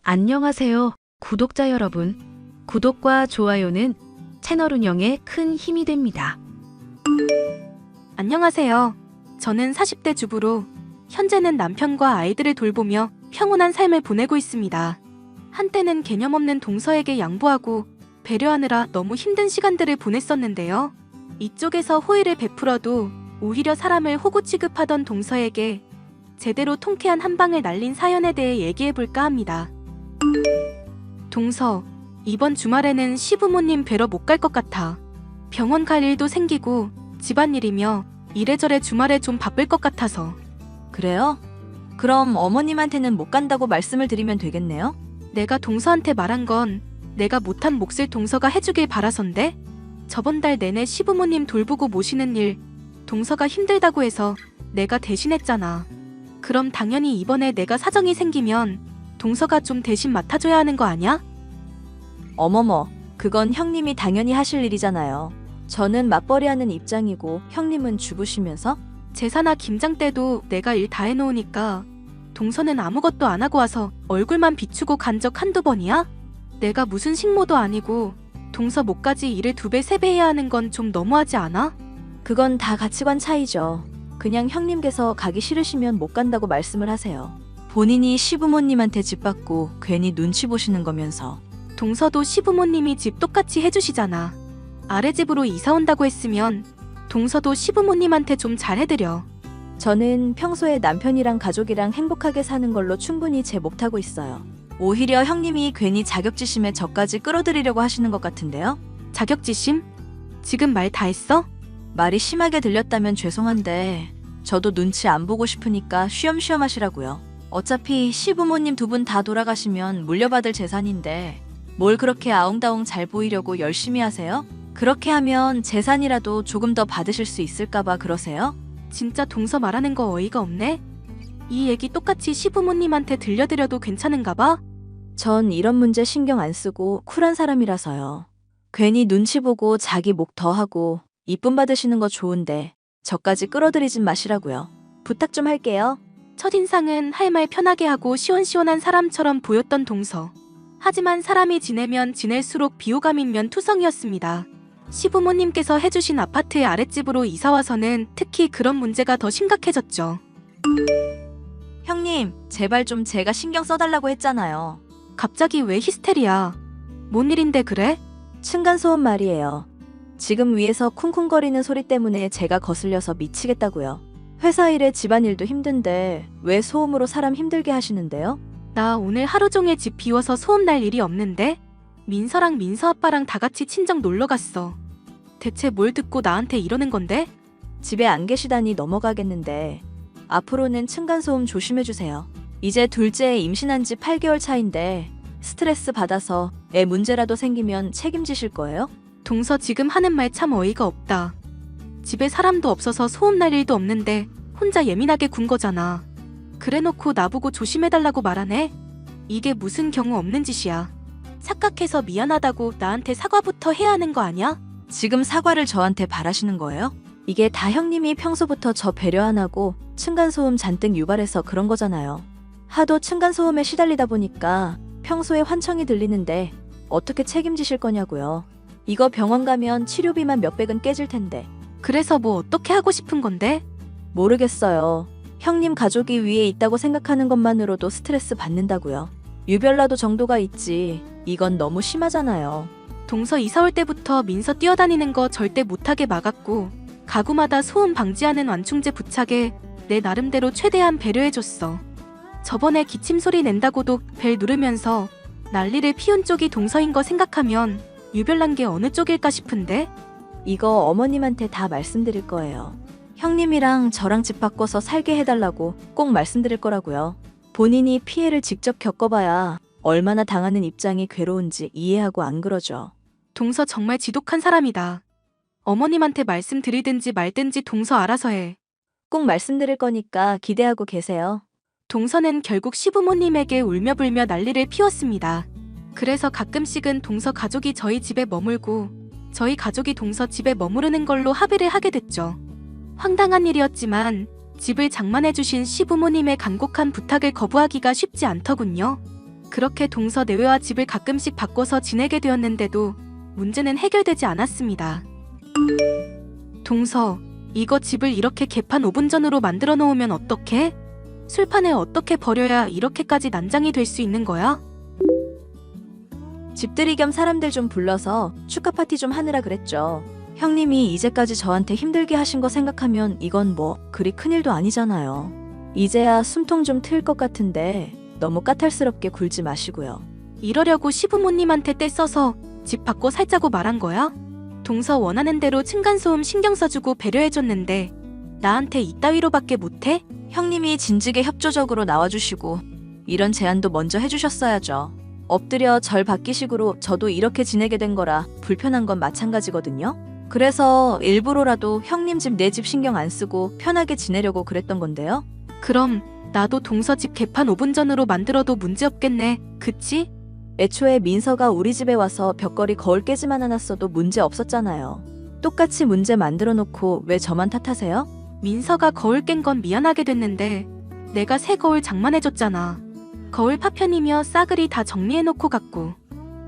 안녕하세요, 구독자 여러분. 구독과 좋아요는 채널 운영에 큰 힘이 됩니다. 안녕하세요. 저는 40대 주부로 현재는 남편과 아이들을 돌보며 평온한 삶을 보내고 있습니다. 한때는 개념 없는 동서에게 양보하고 배려하느라 너무 힘든 시간들을 보냈었는데요. 이쪽에서 호의를 베풀어도 오히려 사람을 호구 취급하던 동서에게 제대로 통쾌한 한 방을 날린 사연에 대해 얘기해볼까 합니다. 동서, 이번 주말에는 시부모님 뵈러 못 갈 것 같아. 병원 갈 일도 생기고 집안일이며 이래저래 주말에 좀 바쁠 것 같아서. 그래요? 그럼 어머님한테는 못 간다고 말씀을 드리면 되겠네요? 내가 동서한테 말한 건 내가 못한 몫을 동서가 해주길 바라선데, 저번 달 내내 시부모님 돌보고 모시는 일 동서가 힘들다고 해서 내가 대신했잖아. 그럼 당연히 이번에 내가 사정이 생기면 동서가 좀 대신 맡아줘야 하는 거 아냐? 어머머, 그건 형님이 당연히 하실 일이잖아요. 저는 맞벌이하는 입장이고 형님은 주부시면서? 제사나 김장 때도 내가 일 다 해놓으니까 동서는 아무것도 안 하고 와서 얼굴만 비추고 간 적 한두 번이야? 내가 무슨 식모도 아니고 동서 목까지 일을 2배, 3배 해야 하는 건 좀 너무하지 않아? 그건 다 가치관 차이죠. 그냥 형님께서 가기 싫으시면 못 간다고 말씀을 하세요. 본인이 시부모님한테 집 받고 괜히 눈치 보시는 거면서. 동서도 시부모님이 집 똑같이 해주시잖아. 아래 집으로 이사 온다고 했으면 동서도 시부모님한테 좀 잘해드려. 저는 평소에 남편이랑 가족이랑 행복하게 사는 걸로 충분히 제 몫 하고 있어요. 오히려 형님이 괜히 자격지심에 저까지 끌어들이려고 하시는 것 같은데요? 자격지심? 지금 말 다 했어? 말이 심하게 들렸다면 죄송한데 저도 눈치 안 보고 싶으니까 쉬엄쉬엄 하시라고요. 어차피 시부모님 2분 다 돌아가시면 물려받을 재산인데 뭘 그렇게 아웅다웅 잘 보이려고 열심히 하세요? 그렇게 하면 재산이라도 조금 더 받으실 수 있을까봐 그러세요? 진짜 동서 말하는 거 어이가 없네? 이 얘기 똑같이 시부모님한테 들려드려도 괜찮은가 봐? 전 이런 문제 신경 안 쓰고 쿨한 사람이라서요. 괜히 눈치 보고 자기 목 더 하고 이쁨 받으시는 거 좋은데 저까지 끌어들이진 마시라고요. 부탁 좀 할게요. 첫인상은 할 말 편하게 하고 시원시원한 사람처럼 보였던 동서. 하지만 사람이 지내면 지낼수록 비호감인 면투성이었습니다. 시부모님께서 해주신 아파트의 아랫집으로 이사와서는 특히 그런 문제가 더 심각해졌죠. 형님, 제발 좀 제가 신경 써달라고 했잖아요. 갑자기 왜 히스테리야? 뭔 일인데 그래? 층간소음 말이에요. 지금 위에서 쿵쿵거리는 소리 때문에 제가 거슬려서 미치겠다고요. 회사 일에 집안일도 힘든데 왜 소음으로 사람 힘들게 하시는데요? 나 오늘 하루 종일 집 비워서 소음 날 일이 없는데? 민서랑 민서 아빠랑 다 같이 친정 놀러 갔어. 대체 뭘 듣고 나한테 이러는 건데? 집에 안 계시다니 넘어가겠는데 앞으로는 층간소음 조심해주세요. 이제 둘째 임신한 지 8개월 차인데 스트레스 받아서 애 문제라도 생기면 책임지실 거예요? 동서 지금 하는 말 참 어이가 없다. 집에 사람도 없어서 소음 날 일도 없는데 혼자 예민하게 군 거잖아. 그래놓고 나보고 조심해달라고 말하네? 이게 무슨 경우 없는 짓이야. 착각해서 미안하다고 나한테 사과부터 해야 하는 거 아니야? 지금 사과를 저한테 바라시는 거예요? 이게 다 형님이 평소부터 저 배려 안 하고 층간소음 잔뜩 유발해서 그런 거잖아요. 하도 층간소음에 시달리다 보니까 평소에 환청이 들리는데 어떻게 책임지실 거냐고요. 이거 병원 가면 치료비만 몇백은 깨질 텐데. 그래서 뭐 어떻게 하고 싶은 건데? 모르겠어요. 형님 가족이 위에 있다고 생각하는 것만으로도 스트레스 받는다고요. 유별나도 정도가 있지. 이건 너무 심하잖아요. 동서 이사 올 때부터 민서 뛰어다니는 거 절대 못하게 막았고 가구마다 소음 방지하는 완충제 부착에 내 나름대로 최대한 배려해줬어. 저번에 기침 소리 낸다고도 벨 누르면서 난리를 피운 쪽이 동서인 거 생각하면 유별난 게 어느 쪽일까 싶은데? 이거 어머님한테 다 말씀드릴 거예요. 형님이랑 저랑 집 바꿔서 살게 해달라고 꼭 말씀드릴 거라고요. 본인이 피해를 직접 겪어봐야 얼마나 당하는 입장이 괴로운지 이해하고 안 그러죠. 동서 정말 지독한 사람이다. 어머님한테 말씀드리든지 말든지 동서 알아서 해. 꼭 말씀드릴 거니까 기대하고 계세요. 동서는 결국 시부모님에게 울며불며 난리를 피웠습니다. 그래서 가끔씩은 동서 가족이 저희 집에 머물고 저희 가족이 동서 집에 머무르는 걸로 합의를 하게 됐죠. 황당한 일이었지만 집을 장만해주신 시부모님의 간곡한 부탁을 거부하기가 쉽지 않더군요. 그렇게 동서 내외와 집을 가끔씩 바꿔서 지내게 되었는데도 문제는 해결되지 않았습니다. 동서, 이거 집을 이렇게 개판 5분 전으로 만들어 놓으면 어떡해? 술판에 어떻게 버려야 이렇게까지 난장이 될 수 있는 거야? 집들이 겸 사람들 좀 불러서 축하 파티 좀 하느라 그랬죠. 형님이 이제까지 저한테 힘들게 하신 거 생각하면 이건 뭐 그리 큰일도 아니잖아요. 이제야 숨통 좀 트일 것 같은데 너무 까탈스럽게 굴지 마시고요. 이러려고 시부모님한테 떼써서 집 바꿔 살자고 말한 거야? 동서 원하는 대로 층간소음 신경 써주고 배려해줬는데 나한테 이따위로밖에 못해? 형님이 진즉에 협조적으로 나와주시고 이런 제안도 먼저 해주셨어야죠. 엎드려 절 받기식으로 저도 이렇게 지내게 된 거라 불편한 건 마찬가지거든요. 그래서 일부러라도 형님 집 내 집 신경 안 쓰고 편하게 지내려고 그랬던 건데요. 그럼 나도 동서 집 개판 5분 전으로 만들어도 문제없겠네. 그치? 애초에 민서가 우리 집에 와서 벽걸이 거울 깨지만 않았어도 문제 없었잖아요. 똑같이 문제 만들어 놓고 왜 저만 탓하세요? 민서가 거울 깬 건 미안하게 됐는데 내가 새 거울 장만해줬잖아. 거울 파편이며 싸그리 다 정리해놓고 갔고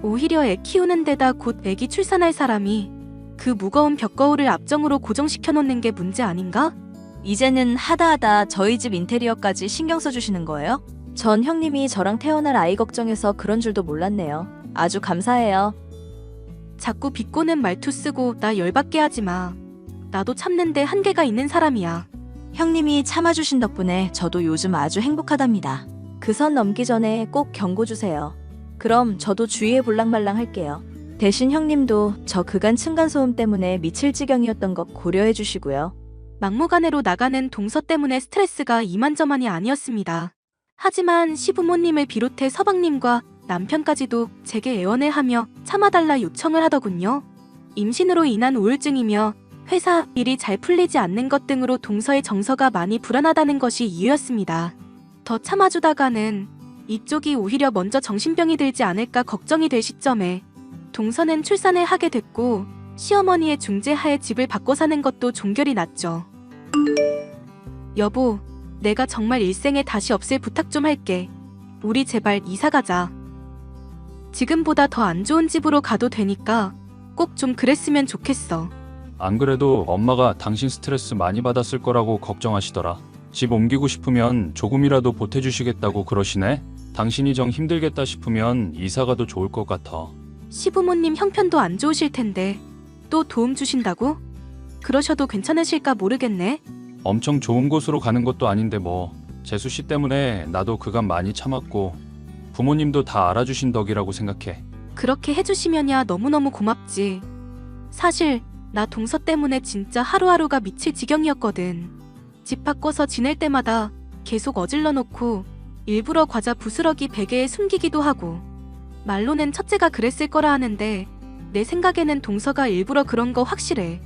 오히려 애 키우는 데다 곧 애기 출산할 사람이 그 무거운 벽거울을 앞정으로 고정시켜놓는 게 문제 아닌가? 이제는 하다하다 저희 집 인테리어까지 신경 써주시는 거예요? 전 형님이 저랑 태어날 아이 걱정해서 그런 줄도 몰랐네요. 아주 감사해요. 자꾸 비꼬는 말투 쓰고 나 열받게 하지 마. 나도 참는데 한계가 있는 사람이야. 형님이 참아주신 덕분에 저도 요즘 아주 행복하답니다. 그 선 넘기 전에 꼭 경고 주세요. 그럼 저도 주의에 볼랑말랑 할게요. 대신 형님도 저 그간 층간소음 때문에 미칠 지경이었던 것 고려해 주시고요. 막무가내로 나가는 동서 때문에 스트레스가 이만저만이 아니었습니다. 하지만 시부모님을 비롯해 서방님과 남편까지도 제게 애원해하며 참아달라 요청을 하더군요. 임신으로 인한 우울증이며 회사 일이 잘 풀리지 않는 것 등으로 동서의 정서가 많이 불안하다는 것이 이유였습니다. 더 참아주다가는 이쪽이 오히려 먼저 정신병이 들지 않을까 걱정이 될 시점에 동서는 출산을 하게 됐고 시어머니의 중재하에 집을 바꿔 사는 것도 종결이 났죠. 여보, 내가 정말 일생에 다시 없을 부탁 좀 할게. 우리 제발 이사 가자. 지금보다 더 안 좋은 집으로 가도 되니까 꼭 좀 그랬으면 좋겠어. 안 그래도 엄마가 당신 스트레스 많이 받았을 거라고 걱정하시더라. 집 옮기고 싶으면 조금이라도 보태주시겠다고 그러시네? 당신이 정 힘들겠다 싶으면 이사가도 좋을 것 같아. 시부모님 형편도 안 좋으실 텐데 또 도움 주신다고? 그러셔도 괜찮으실까 모르겠네. 엄청 좋은 곳으로 가는 것도 아닌데 뭐. 재수 씨 때문에 나도 그간 많이 참았고 부모님도 다 알아주신 덕이라고 생각해. 그렇게 해주시면야 너무너무 고맙지. 사실 나 동서 때문에 진짜 하루하루가 미칠 지경이었거든. 집 바꿔서 지낼 때마다 계속 어질러 놓고 일부러 과자 부스러기 베개에 숨기기도 하고 말로는 첫째가 그랬을 거라 하는데 내 생각에는 동서가 일부러 그런 거 확실해.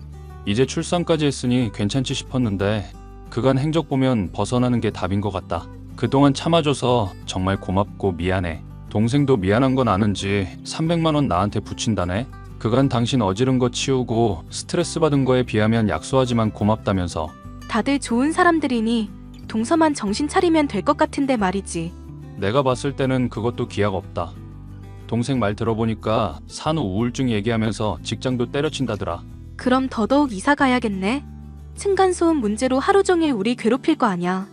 이제 출산까지 했으니 괜찮지 싶었는데 그간 행적 보면 벗어나는 게 답인 것 같다. 그동안 참아줘서 정말 고맙고 미안해. 동생도 미안한 건 아는지 300만 원 나한테 붙인다네. 그간 당신 어지른 거 치우고 스트레스 받은 거에 비하면 약소하지만 고맙다면서. 다들 좋은 사람들이니 동서만 정신 차리면 될 것 같은데 말이지. 내가 봤을 때는 그것도 기약 없다. 동생 말 들어보니까 산후 우울증 얘기하면서 직장도 때려친다더라. 그럼 더더욱 이사 가야겠네. 층간소음 문제로 하루 종일 우리 괴롭힐 거 아냐.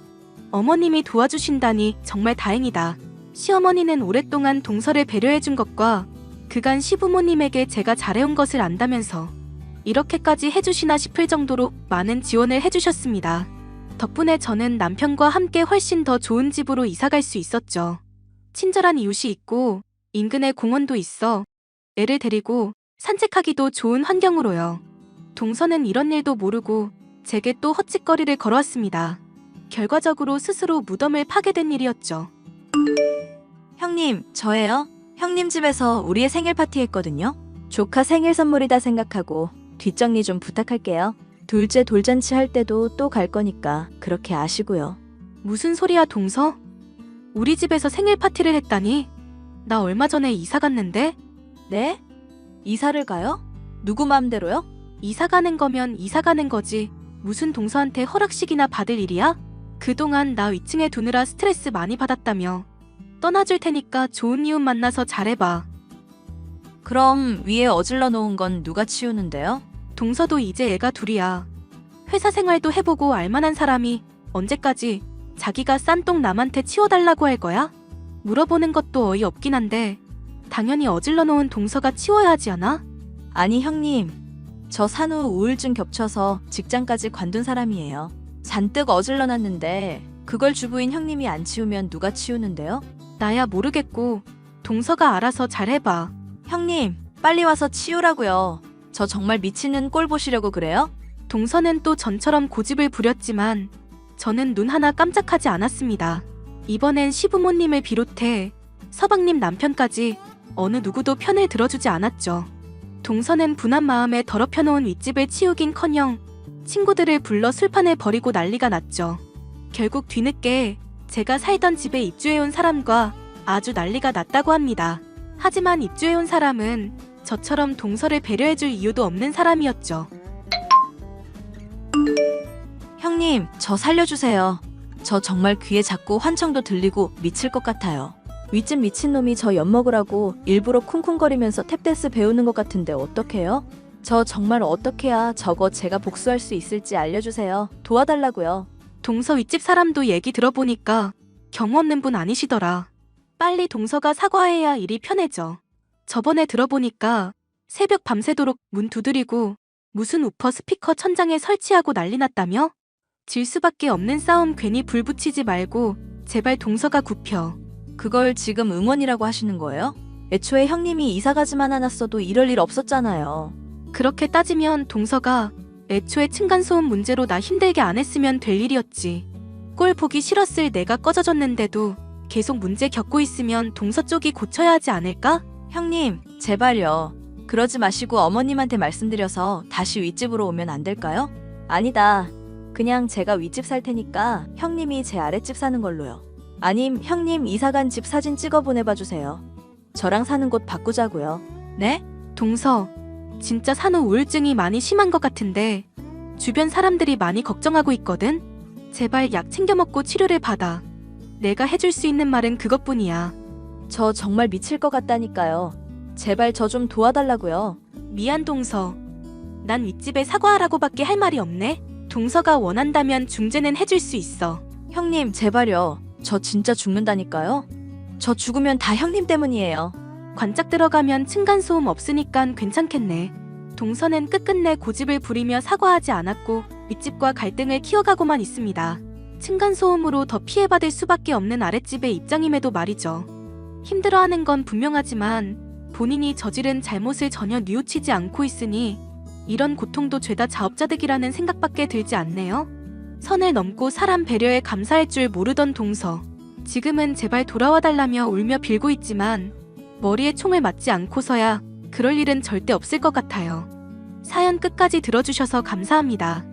어머님이 도와주신다니 정말 다행이다. 시어머니는 오랫동안 동서를 배려해준 것과 그간 시부모님에게 제가 잘해온 것을 안다면서 이렇게까지 해주시나 싶을 정도로 많은 지원을 해주셨습니다. 덕분에 저는 남편과 함께 훨씬 더 좋은 집으로 이사갈 수 있었죠. 친절한 이웃이 있고 인근에 공원도 있어 애를 데리고 산책하기도 좋은 환경으로요. 동서는 이런 일도 모르고 제게 또 헛짓거리를 걸어왔습니다. 결과적으로 스스로 무덤을 파게 된 일이었죠. 형님, 저예요. 형님 집에서 우리의 생일 파티 했거든요. 조카 생일 선물이다 생각하고 뒷정리 좀 부탁할게요. 둘째 돌잔치 할 때도 또 갈 거니까 그렇게 아시고요. 무슨 소리야 동서? 우리 집에서 생일 파티를 했다니? 나 얼마 전에 이사 갔는데? 네? 이사를 가요? 누구 마음대로요? 이사 가는 거면 이사 가는 거지. 무슨 동서한테 허락식이나 받을 일이야? 그동안 나 위층에 두느라 스트레스 많이 받았다며. 떠나줄 테니까 좋은 이웃 만나서 잘해봐. 그럼 위에 어질러 놓은 건 누가 치우는데요? 동서도 이제 애가 둘이야. 회사 생활도 해보고 알만한 사람이 언제까지 자기가 싼 똥 남한테 치워달라고 할 거야? 물어보는 것도 어이없긴 한데 당연히 어질러 놓은 동서가 치워야 하지 않아? 아니 형님, 저 산후 우울증 겹쳐서 직장까지 관둔 사람이에요. 잔뜩 어질러 놨는데 그걸 주부인 형님이 안 치우면 누가 치우는데요? 나야 모르겠고 동서가 알아서 잘해봐. 형님, 빨리 와서 치우라고요. 저 정말 미치는 꼴 보시려고 그래요? 동서는 또 전처럼 고집을 부렸지만 저는 눈 하나 깜짝하지 않았습니다. 이번엔 시부모님을 비롯해 서방님 남편까지 어느 누구도 편을 들어주지 않았죠. 동서는 분한 마음에 더럽혀놓은 윗집을 치우긴커녕 친구들을 불러 술판에 버리고 난리가 났죠. 결국 뒤늦게 제가 살던 집에 입주해온 사람과 아주 난리가 났다고 합니다. 하지만 입주해온 사람은 저처럼 동서를 배려해줄 이유도 없는 사람이었죠. 형님, 저 살려주세요. 저 정말 귀에 자꾸 환청도 들리고 미칠 것 같아요. 윗집 미친놈이 저 엿먹으라고 일부러 쿵쿵거리면서 탭댄스 배우는 것 같은데 어떡해요? 저 정말 어떻게 해야 저거 제가 복수할 수 있을지 알려주세요. 도와달라고요. 동서 윗집 사람도 얘기 들어보니까 경우 없는 분 아니시더라. 빨리 동서가 사과해야 일이 편해져. 저번에 들어보니까 새벽 밤새도록 문 두드리고 무슨 우퍼 스피커 천장에 설치하고 난리 났다며? 질 수밖에 없는 싸움 괜히 불 붙이지 말고 제발 동서가 굽혀. 그걸 지금 응원이라고 하시는 거예요? 애초에 형님이 이사가지만 않았어도 이럴 일 없었잖아요. 그렇게 따지면 동서가 애초에 층간소음 문제로 나 힘들게 안 했으면 될 일이었지. 꼴 보기 싫었을 내가 꺼져줬는데도 계속 문제 겪고 있으면 동서 쪽이 고쳐야 하지 않을까? 형님, 제발요. 그러지 마시고 어머님한테 말씀드려서 다시 윗집으로 오면 안 될까요? 아니다. 그냥 제가 윗집 살 테니까 형님이 제 아랫집 사는 걸로요. 아님 형님 이사간 집 사진 찍어 보내봐 주세요. 저랑 사는 곳 바꾸자고요. 네? 동서, 진짜 산후 우울증이 많이 심한 것 같은데 주변 사람들이 많이 걱정하고 있거든? 제발 약 챙겨 먹고 치료를 받아. 내가 해줄 수 있는 말은 그것뿐이야. 저 정말 미칠 것 같다니까요. 제발 저 좀 도와달라고요. 미안 동서. 난 윗집에 사과하라고밖에 할 말이 없네. 동서가 원한다면 중재는 해줄 수 있어. 형님 제발요. 저 진짜 죽는다니까요. 저 죽으면 다 형님 때문이에요. 관짝 들어가면 층간소음 없으니깐 괜찮겠네. 동서는 끝끝내 고집을 부리며 사과하지 않았고 윗집과 갈등을 키워가고만 있습니다. 층간소음으로 더 피해받을 수밖에 없는 아랫집의 입장임에도 말이죠. 힘들어하는 건 분명하지만 본인이 저지른 잘못을 전혀 뉘우치지 않고 있으니 이런 고통도 죄다 자업자득이라는 생각밖에 들지 않네요. 선을 넘고 사람 배려에 감사할 줄 모르던 동서. 지금은 제발 돌아와달라며 울며 빌고 있지만 머리에 총을 맞지 않고서야 그럴 일은 절대 없을 것 같아요. 사연 끝까지 들어주셔서 감사합니다.